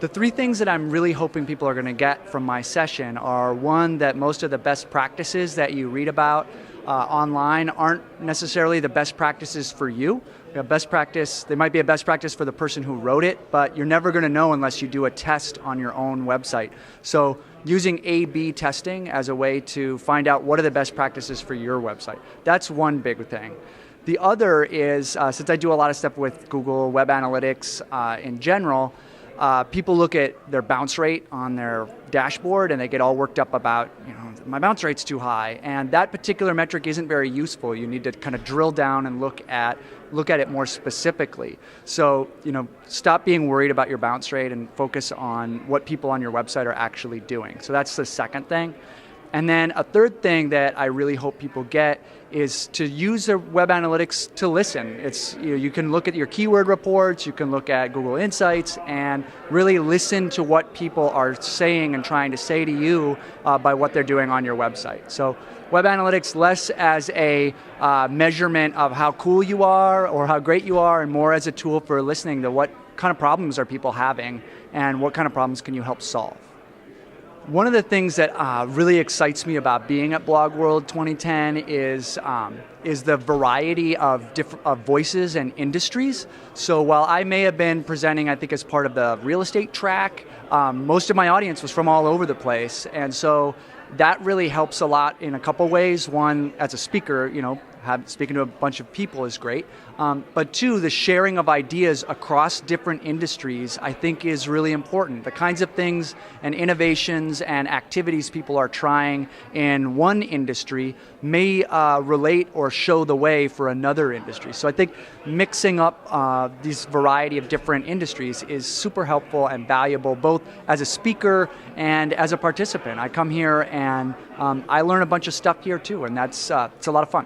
The three things that I'm really hoping people are going to get from my session are, one, that most of the best practices that you read about online aren't necessarily the best practices for you. Best practice, they might be a best practice for the person who wrote it, but you're never going to know unless you do a test on your own website. So using A/B testing as a way to find out what are the best practices for your website. That's one big thing. The other is, since I do a lot of stuff with Google Web Analytics in general, people look at their bounce rate on their dashboard and they get all worked up about, my bounce rate's too high. And that particular metric isn't very useful. You need to kind of drill down and look at it more specifically. So, stop being worried about your bounce rate and focus on what people on your website are actually doing. So that's the second thing. And then a third thing that I really hope people get is to use their web analytics to listen. It's you can look at your keyword reports, you can look at Google Insights, and really listen to what people are saying and trying to say to you by what they're doing on your website. So web analytics less as a measurement of how cool you are or how great you are, and more as a tool for listening to what kind of problems are people having and what kind of problems can you help solve. One of the things that really excites me about being at BlogWorld 2010 is the variety of voices and industries. So while I may have been presenting, I think, as part of the real estate track, most of my audience was from all over the place. And so that really helps a lot in a couple ways. One, as a speaker, speaking to a bunch of people is great. But two, the sharing of ideas across different industries, I think, is really important. The kinds of things and innovations and activities people are trying in one industry may relate or show the way for another industry. So I think mixing up these variety of different industries is super helpful and valuable, both as a speaker and as a participant. I come here and I learn a bunch of stuff here too, and it's a lot of fun.